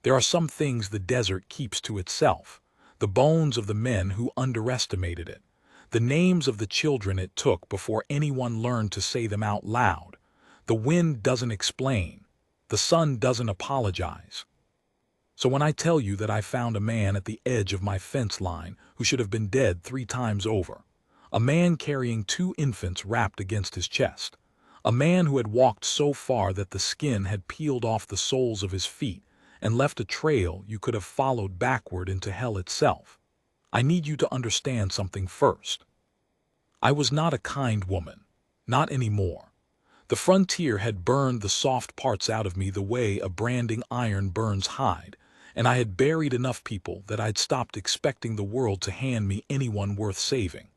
There are some things the desert keeps to itself. The bones of the men who underestimated it. The names of the children it took before anyone learned to say them out loud. The wind doesn't explain. The sun doesn't apologize. So when I tell you that I found a man at the edge of my fence line who should have been dead 3 times over, a man carrying 2 infants wrapped against his chest, a man who had walked so far that the skin had peeled off the soles of his feet and left a trail you could have followed backward into hell itself, I need you to understand something first. I was not a kind woman. Not anymore. The frontier had burned the soft parts out of me the way a branding iron burns hide, and I had buried enough people that I'd stopped expecting the world to hand me anyone worth saving.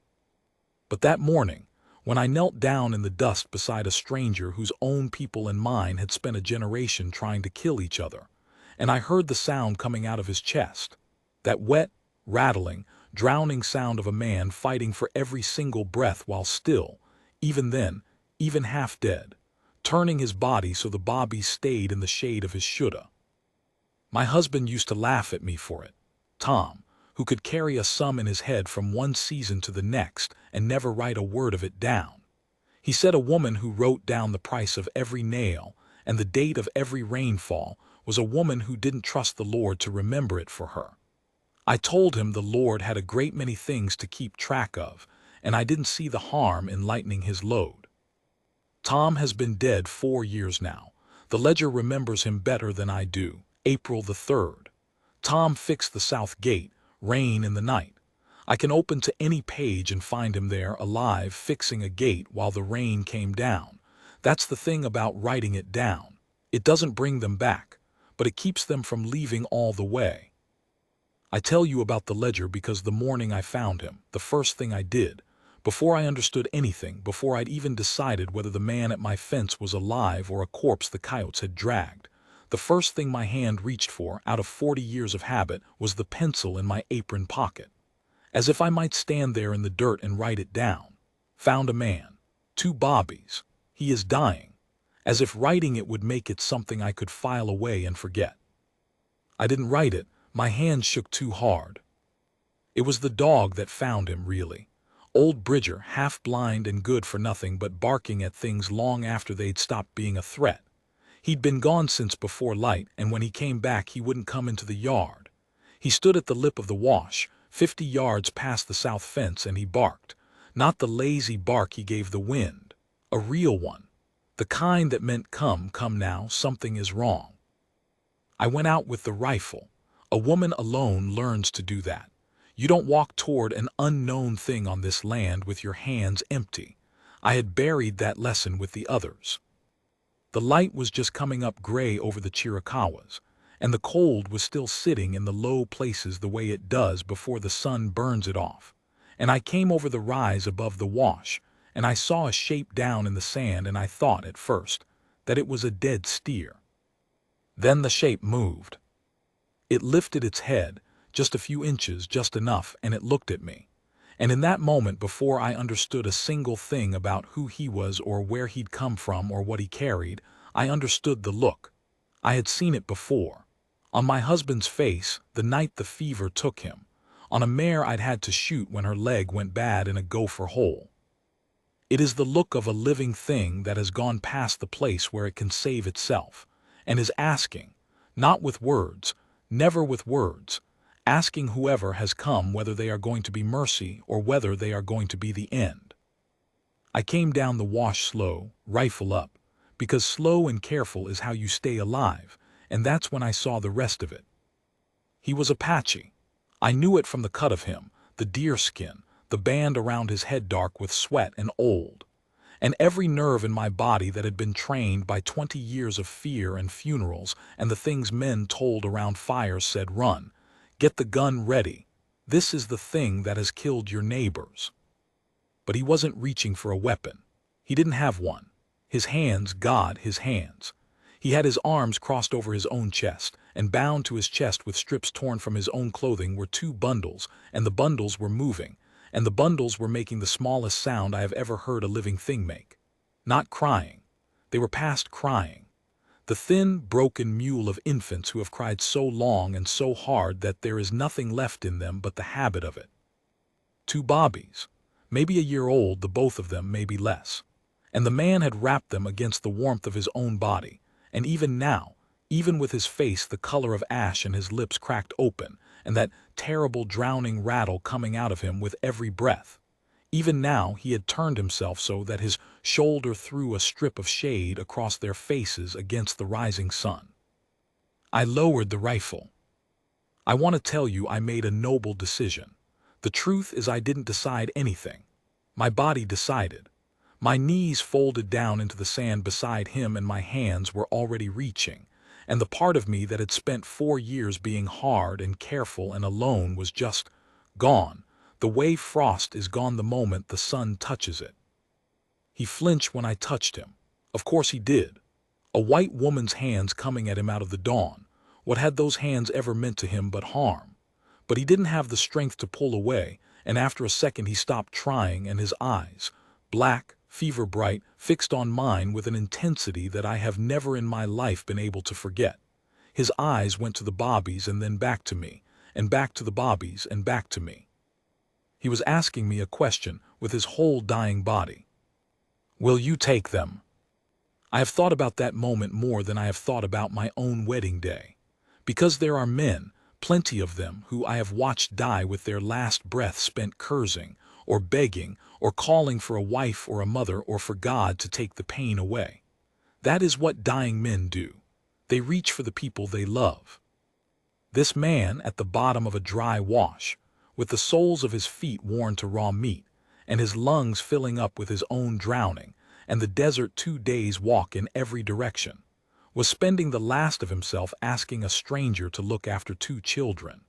But that morning, when I knelt down in the dust beside a stranger whose own people and mine had spent a generation trying to kill each other, and I heard the sound coming out of his chest, that wet, rattling, drowning sound of a man fighting for every single breath while still, even then, even half dead, turning his body so the bobby stayed in the shade of his shoulda. My husband used to laugh at me for it. Tom, who could carry a sum in his head from one season to the next and never write a word of it down. He said a woman who wrote down the price of every nail and the date of every rainfall was a woman who didn't trust the Lord to remember it for her. I told him the Lord had a great many things to keep track of, and I didn't see the harm in lightening his load. Tom has been dead 4 years now. The ledger remembers him better than I do. April the 3rd. Tom fixed the south gate, rain in the night. I can open to any page and find him there, alive, fixing a gate while the rain came down. That's the thing about writing it down. It doesn't bring them back, but it keeps them from leaving all the way. I tell you about the ledger because the morning I found him, the first thing I did, before I understood anything, before I'd even decided whether the man at my fence was alive or a corpse the coyotes had dragged, the first thing my hand reached for, out of 40 years of habit, was the pencil in my apron pocket. As if I might stand there in the dirt and write it down. Found a man. 2 bobbies. He is dying. As if writing it would make it something I could file away and forget. I didn't write it. My hands shook too hard. It was the dog that found him, really. Old Bridger, half blind and good for nothing but barking at things long after they'd stopped being a threat. He'd been gone since before light, and when he came back he wouldn't come into the yard. He stood at the lip of the wash, 50 yards past the south fence, and he barked. Not the lazy bark he gave the wind. A real one. The kind that meant come now, something is wrong. I went out with the rifle. A woman alone learns to do that. You don't walk toward an unknown thing on this land with your hands empty. I had buried that lesson with the others. The light was just coming up gray over the Chiricahuas, and the cold was still sitting in the low places the way it does before the sun burns it off. And I came over the rise above the wash, and I saw a shape down in the sand, and I thought at first that it was a dead steer. Then the shape moved. It lifted its head, just a few inches, just enough, and it looked at me. And in that moment, before I understood a single thing about who he was or where he'd come from or what he carried, I understood the look. I had seen it before. On my husband's face, the night the fever took him. On a mare I'd had to shoot when her leg went bad in a gopher hole. It is the look of a living thing that has gone past the place where it can save itself, and is asking, not with words, never with words, asking whoever has come whether they are going to be mercy or whether they are going to be the end. I came down the wash slow, rifle up, because slow and careful is how you stay alive, and that's when I saw the rest of it. He was Apache. I knew it from the cut of him, the deer skin, the band around his head dark with sweat and old, and every nerve in my body that had been trained by 20 years of fear and funerals and the things men told around fires said, run, get the gun ready, this is the thing that has killed your neighbors. But he wasn't reaching for a weapon. He didn't have one. His hands, God, his hands. He had his arms crossed over his own chest, and bound to his chest with strips torn from his own clothing were 2 bundles, and the bundles were moving, and the bundles were making the smallest sound I have ever heard a living thing make. Not crying. They were past crying. The thin, broken mule of infants who have cried so long and so hard that there is nothing left in them but the habit of it. Two bobbies, maybe a year old, the both of them, maybe less. And the man had wrapped them against the warmth of his own body, and even now, even with his face the color of ash and his lips cracked open, and that terrible drowning rattle coming out of him with every breath, even now he had turned himself so that his shoulder threw a strip of shade across their faces against the rising sun. I lowered the rifle. I want to tell you I made a noble decision. The truth is I didn't decide anything. My body decided. My knees folded down into the sand beside him and my hands were already reaching, and the part of me that had spent 4 years being hard and careful and alone was just gone, the way frost is gone the moment the sun touches it. He flinched when I touched him. Of course he did. A white woman's hands coming at him out of the dawn. What had those hands ever meant to him but harm? But he didn't have the strength to pull away, and after a second he stopped trying, and his eyes, black, fever bright, fixed on mine with an intensity that I have never in my life been able to forget. His eyes went to the bobbies and then back to me, and back to the bobbies and back to me. He was asking me a question with his whole dying body. Will you take them? I have thought about that moment more than I have thought about my own wedding day. Because there are men, plenty of them, who I have watched die with their last breath spent cursing, or begging, or calling for a wife or a mother or for God to take the pain away. That is what dying men do. They reach for the people they love. This man at the bottom of a dry wash, with the soles of his feet worn to raw meat, and his lungs filling up with his own drowning, and the desert 2 days' walk in every direction, was spending the last of himself asking a stranger to look after 2 children.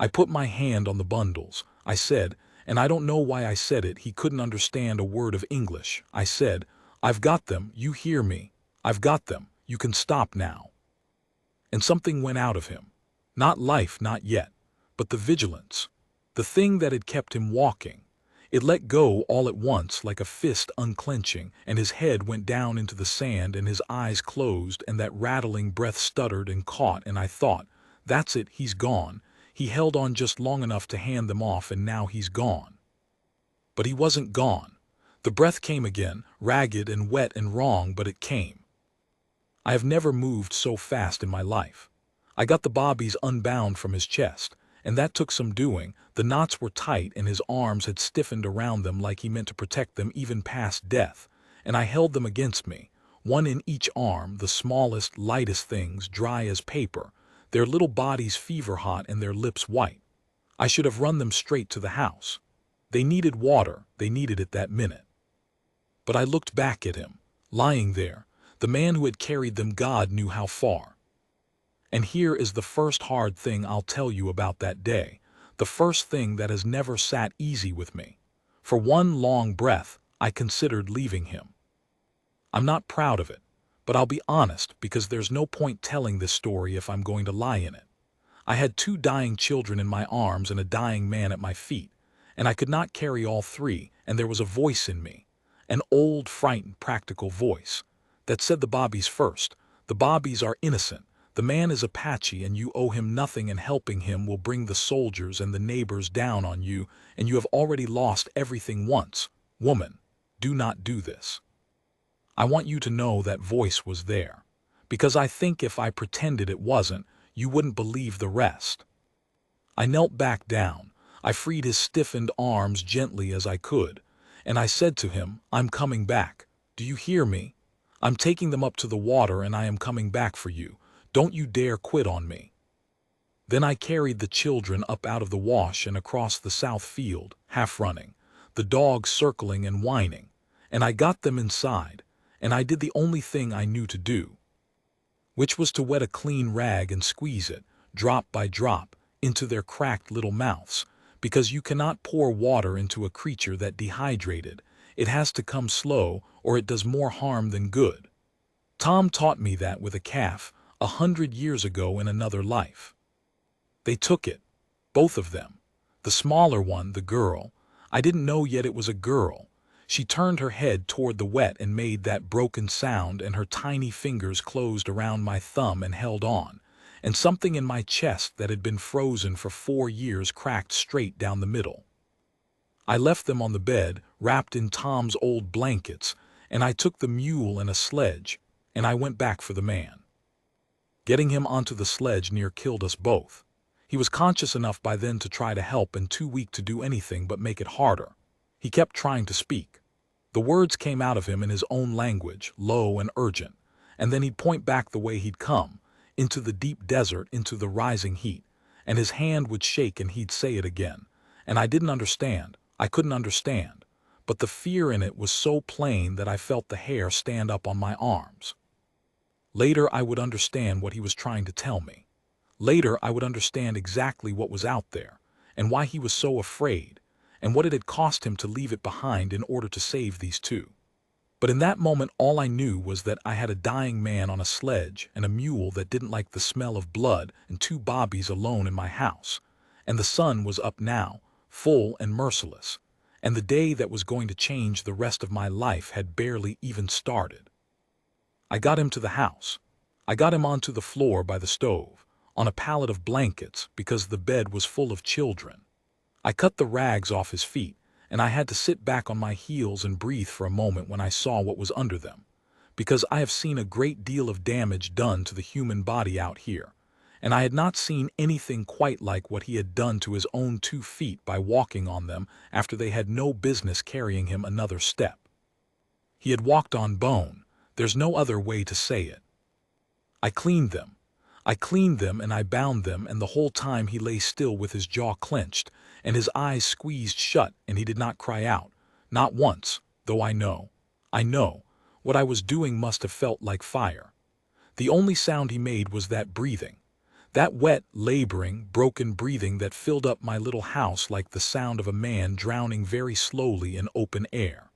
I put my hand on the bundles. I said, and I don't know why I said it, he couldn't understand a word of English. I said, I've got them, you hear me? I've got them, you can stop now. And something went out of him. Not life, not yet, but the vigilance, the thing that had kept him walking. It let go all at once like a fist unclenching, and his head went down into the sand and his eyes closed and that rattling breath stuttered and caught, and I thought, that's it, he's gone. He held on just long enough to hand them off and now he's gone. But he wasn't gone. The breath came again, ragged and wet and wrong, but it came. I have never moved so fast in my life. I got the bobbies unbound from his chest, and that took some doing. The knots were tight and his arms had stiffened around them like he meant to protect them even past death, and I held them against me, one in each arm, the smallest, lightest things, dry as paper, their little bodies fever-hot and their lips white. I should have run them straight to the house. They needed water, they needed it that minute. But I looked back at him, lying there, the man who had carried them God knew how far. And here is the first hard thing I'll tell you about that day, the first thing that has never sat easy with me. For one long breath, I considered leaving him. I'm not proud of it, but I'll be honest because there's no point telling this story if I'm going to lie in it. I had 2 dying children in my arms and a dying man at my feet, and I could not carry all 3, and there was a voice in me, an old, frightened, practical voice, that said the bobbies first. The bobbies are innocent. The man is Apache and you owe him nothing, and helping him will bring the soldiers and the neighbors down on you, and you have already lost everything once. Woman, do not do this. I want you to know that voice was there, because I think if I pretended it wasn't, you wouldn't believe the rest. I knelt back down. I freed his stiffened arms gently as I could, and I said to him, I'm coming back. Do you hear me? I'm taking them up to the water and I am coming back for you. Don't you dare quit on me. Then I carried the children up out of the wash and across the south field, half running, the dogs circling and whining, and I got them inside, and I did the only thing I knew to do, which was to wet a clean rag and squeeze it, drop by drop, into their cracked little mouths, because you cannot pour water into a creature that dehydrated. It has to come slow, or it does more harm than good. Tom taught me that with a calf, 100 years ago in another life. They took it, both of them. The smaller one, the girl, I didn't know yet it was a girl. She turned her head toward the wet and made that broken sound, and her tiny fingers closed around my thumb and held on, and something in my chest that had been frozen for 4 years cracked straight down the middle. I left them on the bed, wrapped in Tom's old blankets, and I took the mule and a sledge, and I went back for the man. Getting him onto the sledge near killed us both. He was conscious enough by then to try to help and too weak to do anything but make it harder. He kept trying to speak. The words came out of him in his own language, low and urgent, and then he'd point back the way he'd come, into the deep desert, into the rising heat, and his hand would shake and he'd say it again. And I didn't understand. I couldn't understand. But the fear in it was so plain that I felt the hair stand up on my arms. Later I would understand what he was trying to tell me. Later I would understand exactly what was out there, and why he was so afraid, and what it had cost him to leave it behind in order to save these two. But in that moment all I knew was that I had a dying man on a sledge and a mule that didn't like the smell of blood and 2 bobbies alone in my house. And the sun was up now, full and merciless, and the day that was going to change the rest of my life had barely even started. I got him to the house. I got him onto the floor by the stove, on a pallet of blankets because the bed was full of children. I cut the rags off his feet, and I had to sit back on my heels and breathe for a moment when I saw what was under them, because I have seen a great deal of damage done to the human body out here, and I had not seen anything quite like what he had done to his own 2 feet by walking on them after they had no business carrying him another step. He had walked on bone. There's no other way to say it. I cleaned them. And I bound them, and the whole time he lay still with his jaw clenched and his eyes squeezed shut, and he did not cry out, not once, though I know, what I was doing must have felt like fire. The only sound he made was that breathing, that wet, laboring, broken breathing that filled up my little house like the sound of a man drowning very slowly in open air.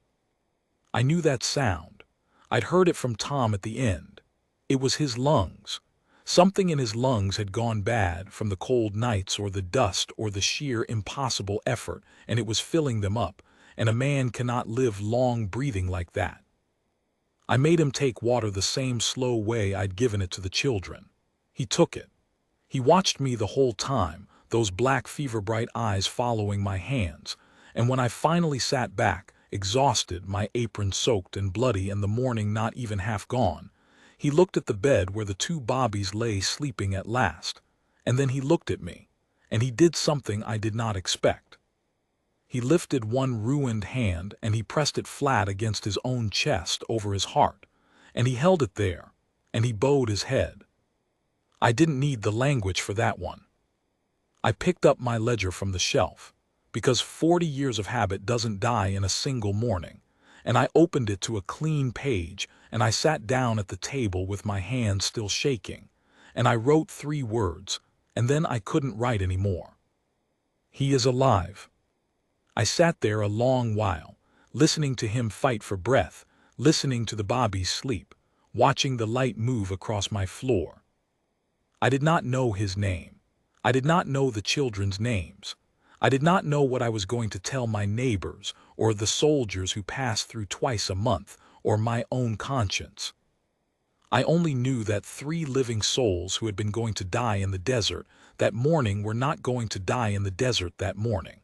I knew that sound. I'd heard it from Tom at the end. It was his lungs. Something in his lungs had gone bad from the cold nights or the dust or the sheer impossible effort, and it was filling them up, and a man cannot live long breathing like that. I made him take water the same slow way I'd given it to the children. He took it. He watched me the whole time, those black fever-bright eyes following my hands, and when I finally sat back, exhausted, my apron soaked and bloody and the morning not even half gone, he looked at the bed where the 2 bobbies lay sleeping at last, and then he looked at me, and he did something I did not expect. He lifted one ruined hand and he pressed it flat against his own chest over his heart, and he held it there, and he bowed his head. I didn't need the language for that one. I picked up my ledger from the shelf, because 40 years of habit doesn't die in a single morning, and I opened it to a clean page, and I sat down at the table with my hands still shaking, and I wrote 3 words, and then I couldn't write any more. He is alive. I sat there a long while, listening to him fight for breath, listening to the bobbies sleep, watching the light move across my floor. I did not know his name. I did not know the children's names. I did not know what I was going to tell my neighbors, or the soldiers who passed through twice a month, or my own conscience. I only knew that 3 living souls who had been going to die in the desert that morning were not going to die in the desert that morning.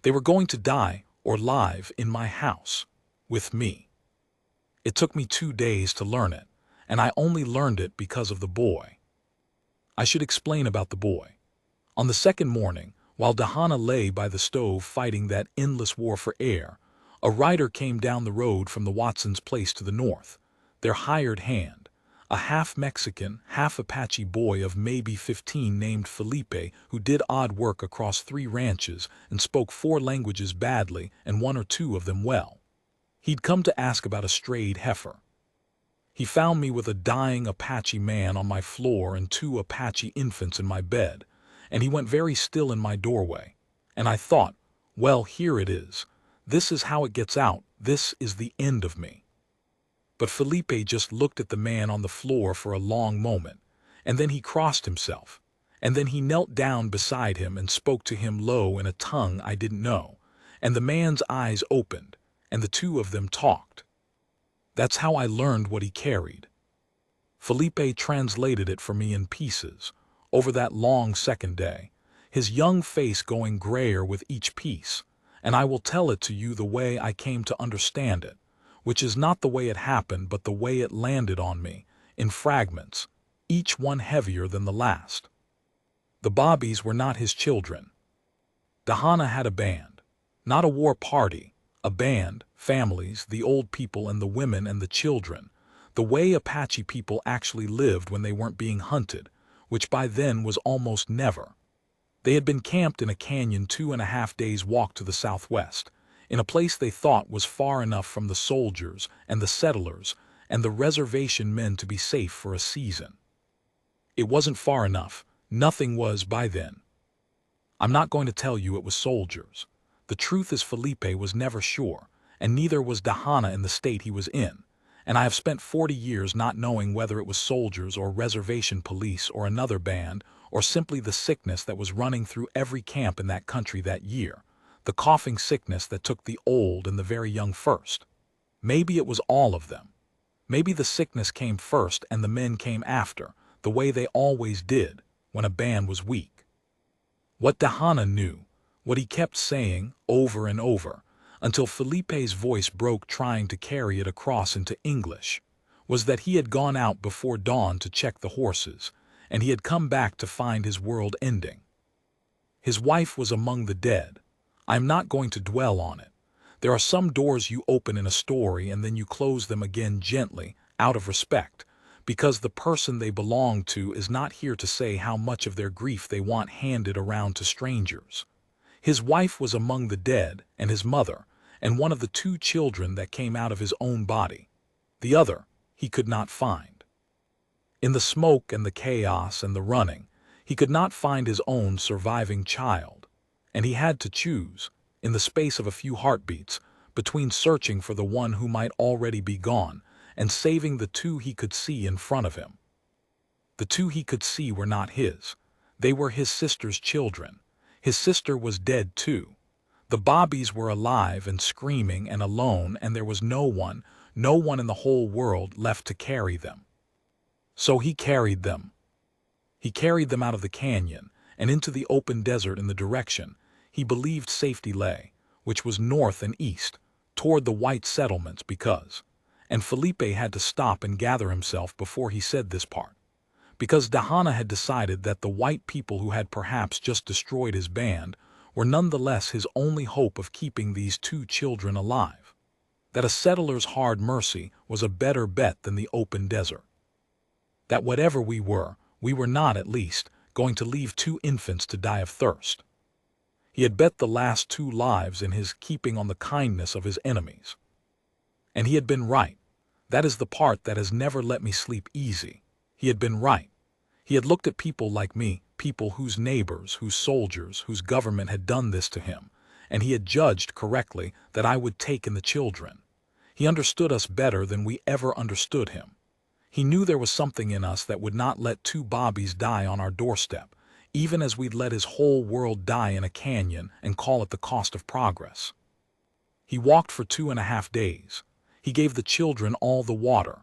They were going to die, or live, in my house, with me. It took me 2 days to learn it, and I only learned it because of the boy. I should explain about the boy. On the 2nd morning, while Dahana lay by the stove fighting that endless war for air, a rider came down the road from the Watsons' place to the north, their hired hand, a half-Mexican, half-Apache boy of maybe 15 named Felipe, who did odd work across 3 ranches and spoke 4 languages badly and 1 or 2 of them well. He'd come to ask about a strayed heifer. He found me with a dying Apache man on my floor and 2 Apache infants in my bed, and he went very still in my doorway, and I thought, well, here it is. This is how it gets out. This is the end of me. But Felipe just looked at the man on the floor for a long moment, and then he crossed himself, and then he knelt down beside him and spoke to him low in a tongue I didn't know, and the man's eyes opened, and the two of them talked. That's how I learned what he carried. Felipe translated it for me in pieces, over that long second day, his young face going grayer with each piece, and I will tell it to you the way I came to understand it, which is not the way it happened but the way it landed on me, in fragments, each one heavier than the last. The Bobbies were not his children. Dahana had a band, not a war party, a band, families, the old people and the women and the children, the way Apache people actually lived when they weren't being hunted, which by then was almost never. They had been camped in a canyon 2.5 days' walk to the southwest, in a place they thought was far enough from the soldiers and the settlers and the reservation men to be safe for a season. It wasn't far enough. Nothing was by then. I'm not going to tell you it was soldiers. The truth is Felipe was never sure, and neither was Dahana in the state he was in, and I have spent 40 years not knowing whether it was soldiers or reservation police or another band or simply the sickness that was running through every camp in that country that year, the coughing sickness that took the old and the very young first. Maybe it was all of them. Maybe the sickness came first and the men came after, the way they always did when a band was weak. What Dahana knew, what he kept saying over and over, until Felipe's voice broke trying to carry it across into English, was that he had gone out before dawn to check the horses, and he had come back to find his world ending. His wife was among the dead. I am not going to dwell on it. There are some doors you open in a story and then you close them again gently, out of respect, because the person they belong to is not here to say how much of their grief they want handed around to strangers. His wife was among the dead, and his mother, and one of the 2 children that came out of his own body. The other he could not find. In the smoke and the chaos and the running, he could not find his own surviving child, and he had to choose, in the space of a few heartbeats, between searching for the one who might already be gone and saving the 2 he could see in front of him. The 2 he could see were not his. They were his sister's children. His sister was dead too. The Bobbies were alive and screaming and alone, and there was no one in the whole world left to carry them. So he carried them. He carried them out of the canyon and into the open desert in the direction he believed safety lay, which was north and east, toward the white settlements and Felipe had to stop and gather himself before he said this part, because Dahana had decided that the white people who had perhaps just destroyed his band were nonetheless his only hope of keeping these 2 children alive, that a settler's hard mercy was a better bet than the open desert. That whatever we were not, at least, going to leave 2 infants to die of thirst. He had bet the last 2 lives in his keeping on the kindness of his enemies. And he had been right. That is the part that has never let me sleep easy. He had been right. He had looked at people like me, people whose neighbors, whose soldiers, whose government had done this to him, and he had judged correctly that I would take in the children. He understood us better than we ever understood him. He knew there was something in us that would not let 2 Bobbies die on our doorstep, even as we'd let his whole world die in a canyon and call it the cost of progress. He walked for 2.5 days. He gave the children all the water.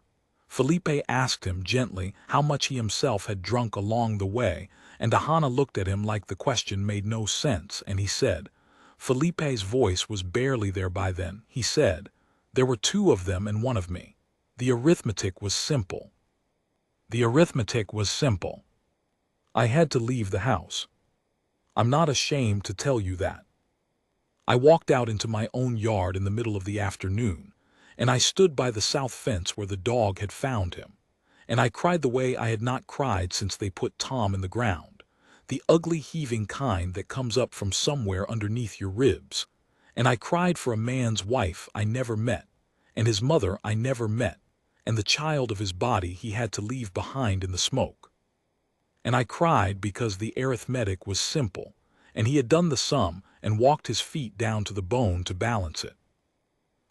Felipe asked him gently how much he himself had drunk along the way, and Dahana looked at him like the question made no sense, and he said, Felipe's voice was barely there by then, he said, there were 2 of them and 1 of me. The arithmetic was simple. The arithmetic was simple. I had to leave the house. I'm not ashamed to tell you that. I walked out into my own yard in the middle of the afternoon, and I stood by the south fence where the dog had found him, and I cried the way I had not cried since they put Tom in the ground, the ugly heaving kind that comes up from somewhere underneath your ribs, and I cried for a man's wife I never met, and his mother I never met, and the child of his body he had to leave behind in the smoke. And I cried because the arithmetic was simple, and he had done the sum and walked his feet down to the bone to balance it.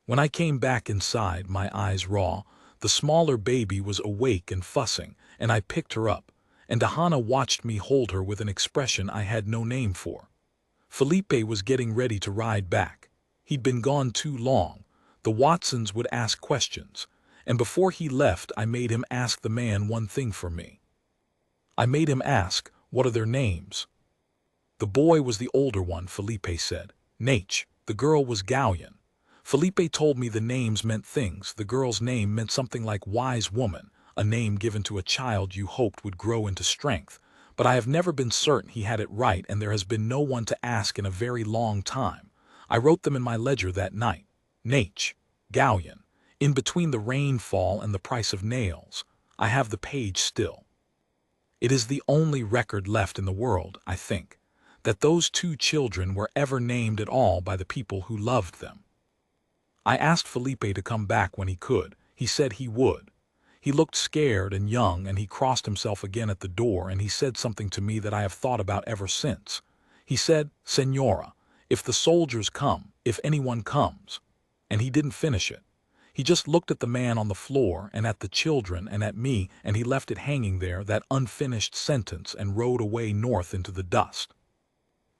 When I came back inside, my eyes raw, the smaller baby was awake and fussing, and I picked her up, and Dahana watched me hold her with an expression I had no name for. Felipe was getting ready to ride back. He'd been gone too long. The Watsons would ask questions, and before he left I made him ask the man one thing for me. I made him ask, what are their names? The boy was the older one, Felipe said. Nate. The girl was Gallion. Felipe told me the names meant things. The girl's name meant something like wise woman, a name given to a child you hoped would grow into strength. But I have never been certain he had it right, and there has been no one to ask in a very long time. I wrote them in my ledger that night. Nate, Gallion, in between the rainfall and the price of nails. I have the page still. It is the only record left in the world, I think, that those two children were ever named at all by the people who loved them. I asked Felipe to come back when he could. He said he would. He looked scared and young, and he crossed himself again at the door, and he said something to me that I have thought about ever since. He said, "Señora, if the soldiers come, if anyone comes," and he didn't finish it. He just looked at the man on the floor and at the children and at me, and he left it hanging there, that unfinished sentence, and rode away north into the dust.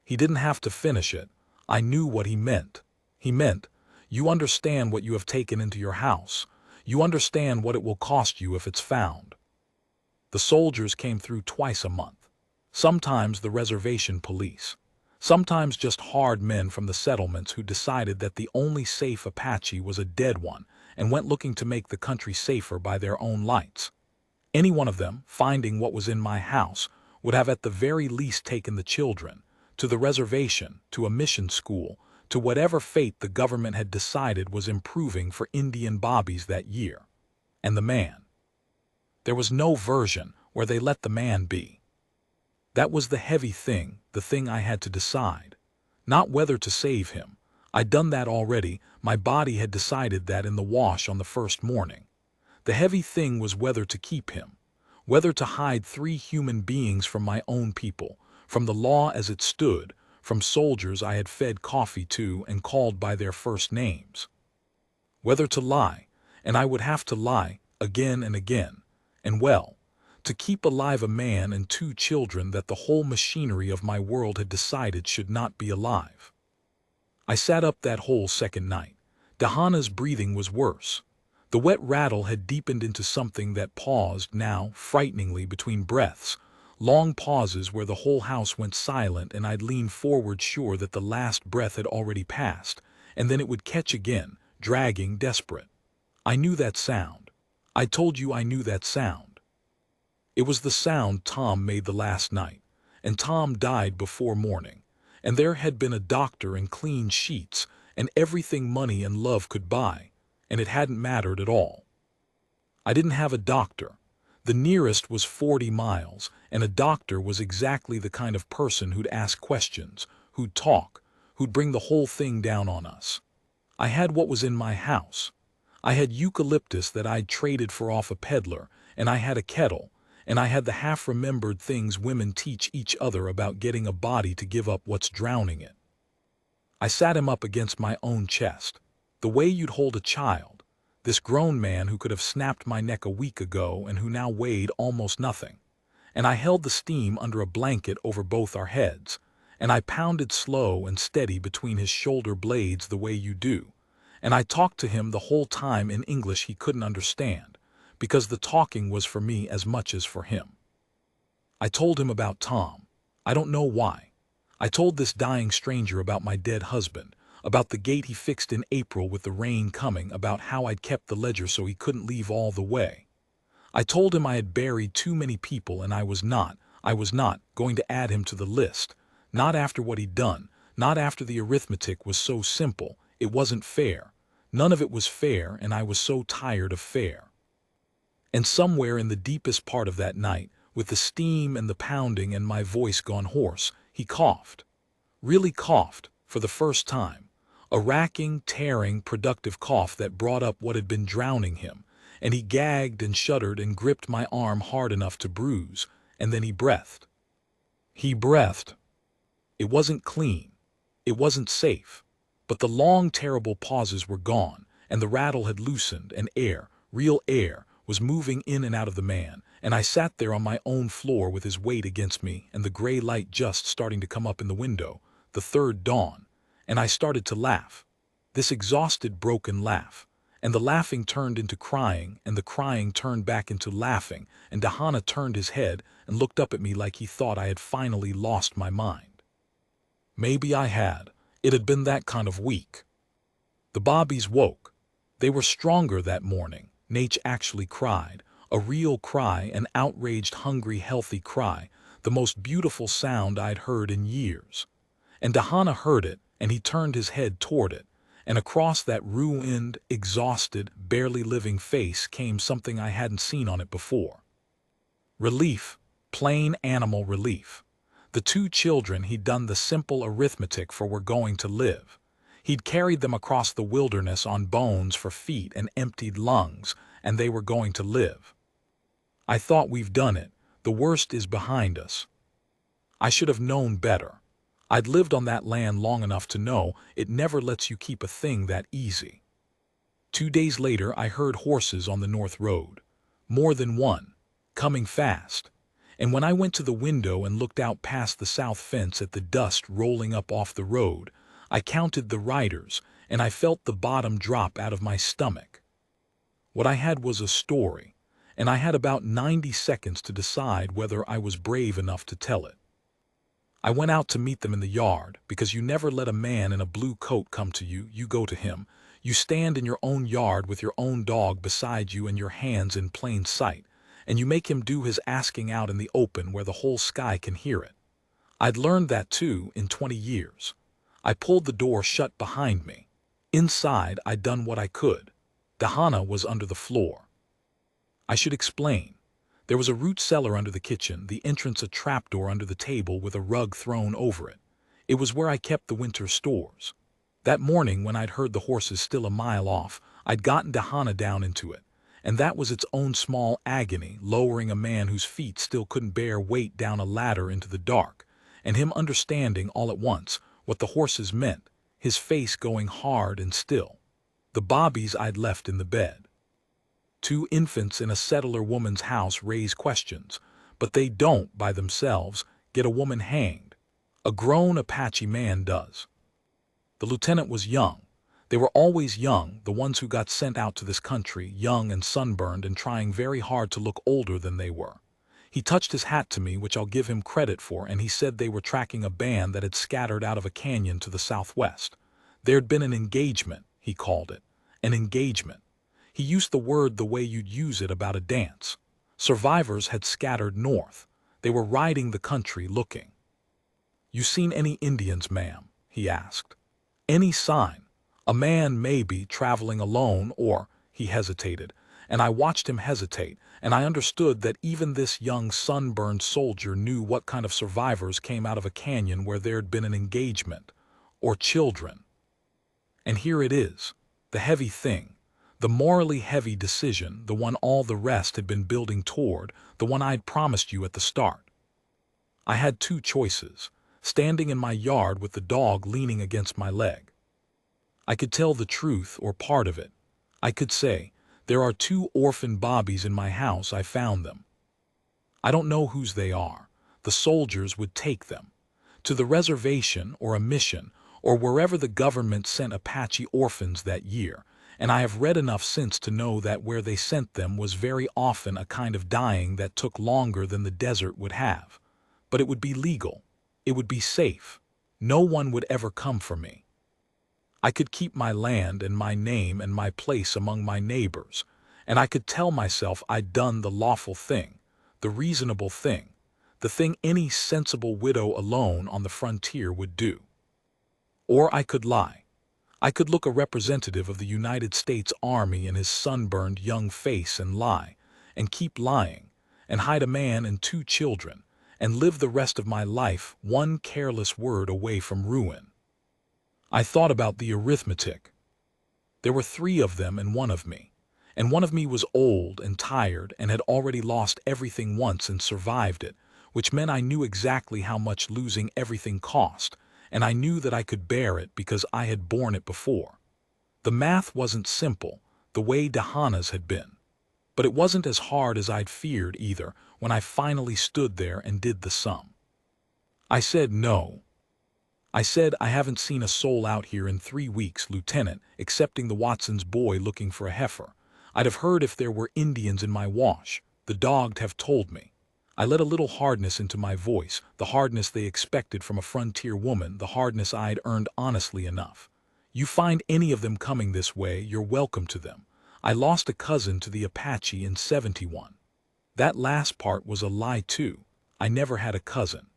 He didn't have to finish it. I knew what he meant. He meant, you understand what you have taken into your house. You understand what it will cost you if it's found. The soldiers came through twice a month. Sometimes the reservation police. Sometimes just hard men from the settlements who decided that the only safe Apache was a dead one and went looking to make the country safer by their own lights. Any one of them, finding what was in my house, would have at the very least taken the children to the reservation, to a mission school, to whatever fate the government had decided was improving for Indian bobbies that year. And the man. There was no version where they let the man be. That was the heavy thing, the thing I had to decide. Not whether to save him. I'd done that already. My body had decided that in the wash on the first morning. The heavy thing was whether to keep him. Whether to hide 3 human beings from my own people, from the law as it stood, from soldiers I had fed coffee to and called by their first names. Whether to lie, and I would have to lie, again and again, and well, to keep alive a man and 2 children that the whole machinery of my world had decided should not be alive. I sat up that whole second night. Dahana's breathing was worse. The wet rattle had deepened into something that paused now, frighteningly, between breaths, long pauses where the whole house went silent, and I'd lean forward sure that the last breath had already passed, and then it would catch again, dragging, desperate. I knew that sound. I told you I knew that sound. It was the sound Tom made the last night, and Tom died before morning, and there had been a doctor and clean sheets and everything money and love could buy, and it hadn't mattered at all. I didn't have a doctor. The nearest was 40 miles, and a doctor was exactly the kind of person who'd ask questions, who'd talk, who'd bring the whole thing down on us. I had what was in my house. I had eucalyptus that I'd traded for off a peddler, and I had a kettle, and I had the half-remembered things women teach each other about getting a body to give up what's drowning it. I sat him up against my own chest, the way you'd hold a child, this grown man who could have snapped my neck a week ago and who now weighed almost nothing. And I held the steam under a blanket over both our heads, and I pounded slow and steady between his shoulder blades the way you do, and I talked to him the whole time in English he couldn't understand, because the talking was for me as much as for him. I told him about Tom. I don't know why. I told this dying stranger about my dead husband, about the gate he fixed in April with the rain coming, about how I'd kept the ledger so he couldn't leave all the way. I told him I had buried too many people and I was not going to add him to the list, not after what he'd done, not after the arithmetic was so simple, it wasn't fair. None of it was fair, and I was so tired of fair. And somewhere in the deepest part of that night, with the steam and the pounding and my voice gone hoarse, he coughed. Really coughed, for the first time. A racking, tearing, productive cough that brought up what had been drowning him, and he gagged and shuddered and gripped my arm hard enough to bruise, and then he breathed. He breathed. It wasn't clean. It wasn't safe. But the long, terrible pauses were gone, and the rattle had loosened, and air, real air, was moving in and out of the man, and I sat there on my own floor with his weight against me and the gray light just starting to come up in the window, the third dawn, and I started to laugh. this exhausted, broken laugh. And the laughing turned into crying, and the crying turned back into laughing, and Dahana turned his head and looked up at me like he thought I had finally lost my mind. Maybe I had. It had been that kind of week. The bobbies woke. They were stronger that morning. Nate actually cried. A real cry, an outraged, hungry, healthy cry, the most beautiful sound I'd heard in years. And Dahana heard it, and he turned his head toward it, and across that ruined, exhausted, barely living face came something I hadn't seen on it before. Relief, plain animal relief. The two children he'd done the simple arithmetic for were going to live. He'd carried them across the wilderness on bones for feet and emptied lungs, and they were going to live. I thought, we've done it. The worst is behind us. I should have known better. I'd lived on that land long enough to know it never lets you keep a thing that easy. 2 days later, I heard horses on the north road. More than one, coming fast. And when I went to the window and looked out past the south fence at the dust rolling up off the road, I counted the riders, and I felt the bottom drop out of my stomach. What I had was a story, and I had about 90 seconds to decide whether I was brave enough to tell it. I went out to meet them in the yard, because you never let a man in a blue coat come to you, you go to him. You stand in your own yard with your own dog beside you and your hands in plain sight, and you make him do his asking out in the open where the whole sky can hear it. I'd learned that too in 20 years. I pulled the door shut behind me. Inside, I'd done what I could. Dahana was under the floor. I should explain. There was a root cellar under the kitchen, the entrance a trapdoor under the table with a rug thrown over it. It was where I kept the winter stores. That morning, when I'd heard the horses still a mile off, I'd gotten Dahana down into it, and that was its own small agony, lowering a man whose feet still couldn't bear weight down a ladder into the dark, and him understanding all at once what the horses meant, his face going hard and still. The bobbies I'd left in the bed. 2 infants in a settler woman's house raise questions, but they don't, by themselves, get a woman hanged. A grown Apache man does. The lieutenant was young. They were always young, the ones who got sent out to this country, young and sunburned and trying very hard to look older than they were. He touched his hat to me, which I'll give him credit for, and he said they were tracking a band that had scattered out of a canyon to the southwest. There'd been an engagement, he called it. An engagement. He used the word the way you'd use it about a dance. Survivors had scattered north. They were riding the country looking. You seen any Indians, ma'am? He asked. Any sign? A man, maybe, traveling alone, or, he hesitated, and I watched him hesitate, and I understood that even this young sunburned soldier knew what kind of survivors came out of a canyon where there'd been an engagement, or children. And here it is, the heavy thing, the morally heavy decision, the one all the rest had been building toward, the one I'd promised you at the start. I had 2 choices, standing in my yard with the dog leaning against my leg. I could tell the truth, or part of it. I could say, there are 2 orphan bobbies in my house, I found them. I don't know whose they are. The soldiers would take them. To the reservation, or a mission, or wherever the government sent Apache orphans that year, and I have read enough since to know that where they sent them was very often a kind of dying that took longer than the desert would have. But it would be legal. It would be safe. No one would ever come for me. I could keep my land and my name and my place among my neighbors, and I could tell myself I'd done the lawful thing, the reasonable thing, the thing any sensible widow alone on the frontier would do. Or I could lie. I could look a representative of the United States Army in his sunburned young face and lie, and keep lying, and hide a man and 2 children, and live the rest of my life one careless word away from ruin. I thought about the arithmetic. There were 3 of them and 1 of me, and 1 of me was old and tired and had already lost everything once and survived it, which meant I knew exactly how much losing everything cost, and I knew that I could bear it because I had borne it before. The math wasn't simple, the way Dahana's had been, but it wasn't as hard as I'd feared either when I finally stood there and did the sum. I said no. I said, I haven't seen a soul out here in 3 weeks, Lieutenant, excepting the Watson's boy looking for a heifer. I'd have heard if there were Indians in my wash. The dog'd have told me. I let a little hardness into my voice, the hardness they expected from a frontier woman, the hardness I'd earned honestly enough. You find any of them coming this way, you're welcome to them. I lost a cousin to the Apache in '71. That last part was a lie too. I never had a cousin.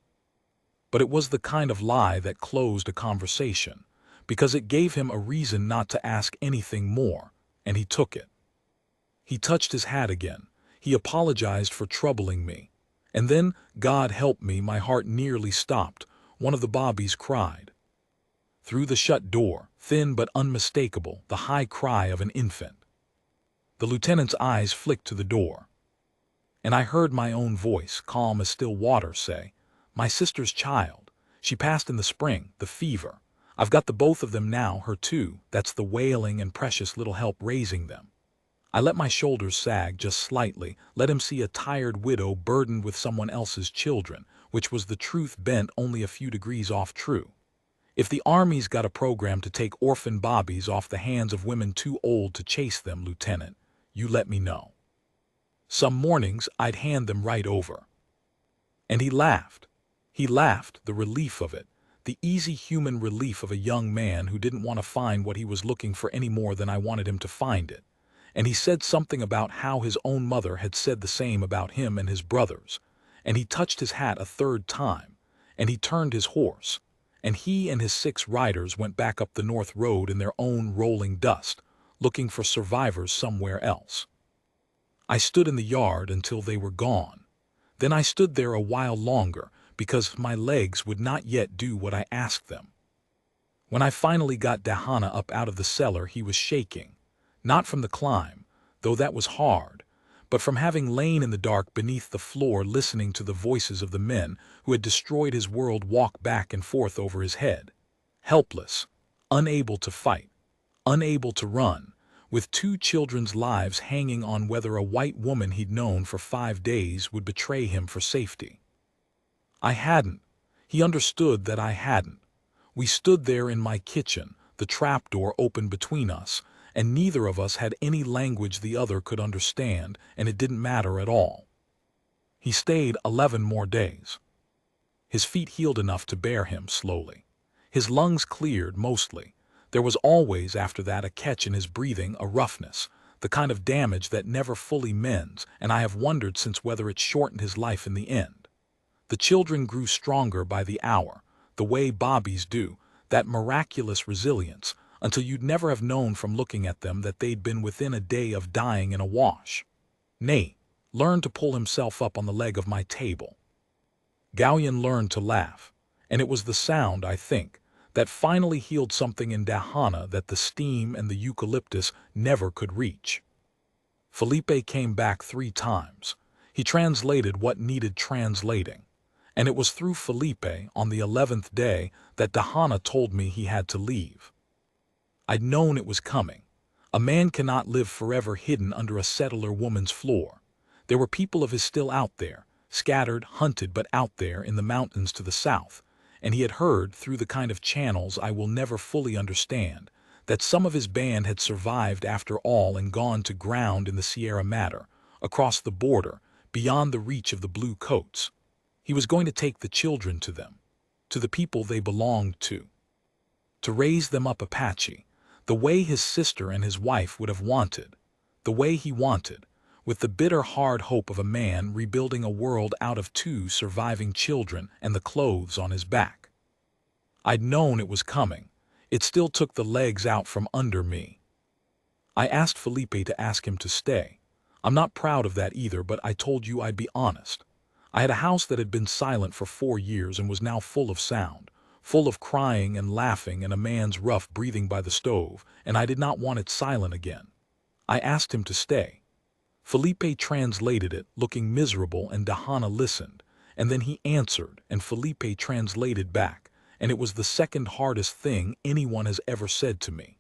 But it was the kind of lie that closed a conversation, because it gave him a reason not to ask anything more, and he took it. He touched his hat again. He apologized for troubling me. And then, God help me, my heart nearly stopped. One of the bobbies cried. Through the shut door, thin but unmistakable, the high cry of an infant. The lieutenant's eyes flicked to the door. And I heard my own voice, calm as still water, say, my sister's child. She passed in the spring, the fever. I've got the both of them now, her too. That's the wailing and precious little help raising them. I let my shoulders sag just slightly, let him see a tired widow burdened with someone else's children, which was the truth bent only a few degrees off true. If the Army's got a program to take orphan bobbies off the hands of women too old to chase them, Lieutenant, you let me know. Some mornings I'd hand them right over. And he laughed. He laughed, the relief of it, the easy human relief of a young man who didn't want to find what he was looking for any more than I wanted him to find it. And he said something about how his own mother had said the same about him and his brothers, and he touched his hat a third time, and he turned his horse, and he and his 6 riders went back up the north road in their own rolling dust, looking for survivors somewhere else. I stood in the yard until they were gone. Then I stood there a while longer, because my legs would not yet do what I asked them. When I finally got Dahana up out of the cellar, he was shaking. Not from the climb, though that was hard, but from having lain in the dark beneath the floor listening to the voices of the men who had destroyed his world walk back and forth over his head. Helpless, unable to fight, unable to run, with 2 children's lives hanging on whether a white woman he'd known for 5 days would betray him for safety. I hadn't. He understood that I hadn't. We stood there in my kitchen, the trapdoor open between us, and neither of us had any language the other could understand, and it didn't matter at all. He stayed 11 more days. His feet healed enough to bear him slowly. His lungs cleared mostly. There was always, after that, a catch in his breathing, a roughness, the kind of damage that never fully mends, and I have wondered since whether it shortened his life in the end. The children grew stronger by the hour, the way bobbies do, that miraculous resilience, until you'd never have known from looking at them that they'd been within a day of dying in a wash. Nate learned to pull himself up on the leg of my table. Gallion learned to laugh, and it was the sound, I think, that finally healed something in Dahana that the steam and the eucalyptus never could reach. Felipe came back 3 times. He translated what needed translating, and it was through Felipe, on the 11th day, that Dahana told me he had to leave. I'd known it was coming. A man cannot live forever hidden under a settler woman's floor. There were people of his still out there, scattered, hunted, but out there in the mountains to the south, and he had heard, through the kind of channels I will never fully understand, that some of his band had survived after all and gone to ground in the Sierra Madre, across the border, beyond the reach of the blue coats. He was going to take the children to them, to the people they belonged to raise them up Apache, the way his sister and his wife would have wanted, the way he wanted, with the bitter hard hope of a man rebuilding a world out of 2 surviving children and the clothes on his back. I'd known it was coming. It still took the legs out from under me. I asked Felipe to ask him to stay. I'm not proud of that either, but I told you I'd be honest. I had a house that had been silent for 4 years and was now full of sound, full of crying and laughing and a man's rough breathing by the stove, and I did not want it silent again. I asked him to stay. Felipe translated it, looking miserable, and Dahana listened, and then he answered, and Felipe translated back, and it was the second hardest thing anyone has ever said to me.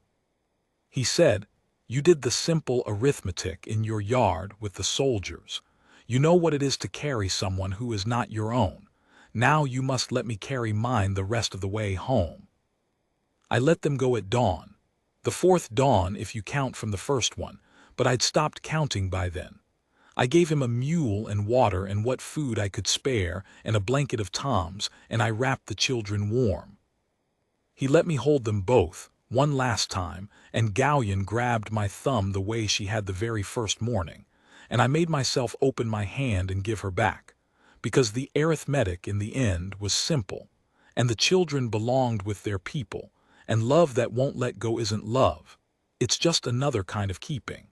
He said, "You did the simple arithmetic in your yard with the soldiers. You know what it is to carry someone who is not your own. Now you must let me carry mine the rest of the way home." I let them go at dawn. The fourth dawn if you count from the first one, but I'd stopped counting by then. I gave him a mule and water and what food I could spare and a blanket of Tom's, and I wrapped the children warm. He let me hold them both, one last time, and Galleon grabbed my thumb the way she had the very first morning, and I made myself open my hand and give her back, because the arithmetic in the end was simple, and the children belonged with their people, and love that won't let go isn't love. It's just another kind of keeping.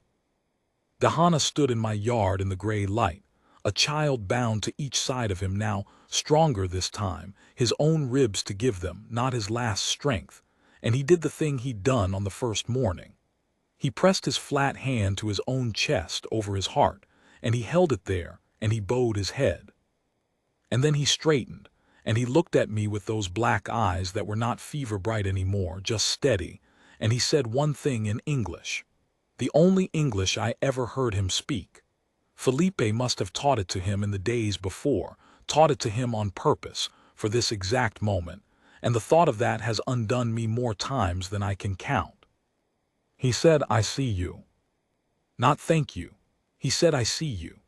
Dahana stood in my yard in the gray light, a child bound to each side of him now, stronger this time, his own ribs to give them, not his last strength, and he did the thing he'd done on the first morning. He pressed his flat hand to his own chest over his heart, and he held it there, and he bowed his head. And then he straightened, and he looked at me with those black eyes that were not fever-bright anymore, just steady, and he said one thing in English. The only English I ever heard him speak. Felipe must have taught it to him in the days before, taught it to him on purpose, for this exact moment, and the thought of that has undone me more times than I can count. He said, "I see you." Not "thank you." He said, "I see you."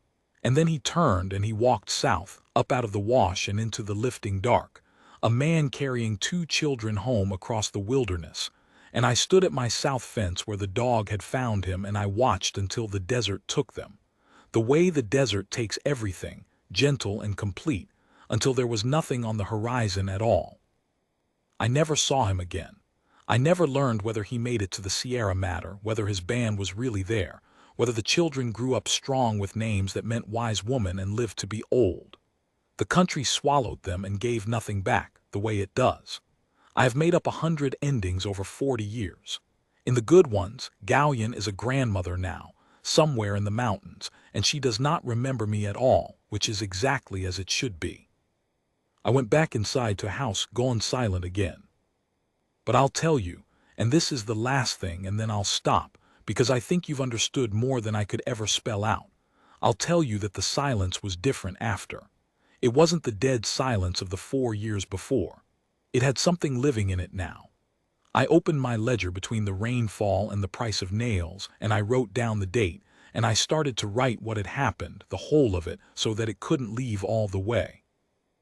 And then he turned and he walked south, up out of the wash and into the lifting dark, a man carrying 2 children home across the wilderness, and I stood at my south fence where the dog had found him and I watched until the desert took them. The way the desert takes everything, gentle and complete, until there was nothing on the horizon at all. I never saw him again. I never learned whether he made it to the Sierra Madre, whether his band was really there, whether the children grew up strong with names that meant wise woman and lived to be old. The country swallowed them and gave nothing back, the way it does. I have made up 100 endings over 40 years. In the good ones, Galleon is a grandmother now, somewhere in the mountains, and she does not remember me at all, which is exactly as it should be. I went back inside to a house, gone silent again. But I'll tell you, and this is the last thing, and then I'll stop, because I think you've understood more than I could ever spell out. I'll tell you that the silence was different after. It wasn't the dead silence of the 4 years before. It had something living in it now. I opened my ledger between the rainfall and the price of nails, and I wrote down the date, and I started to write what had happened, the whole of it, so that it couldn't leave all the way.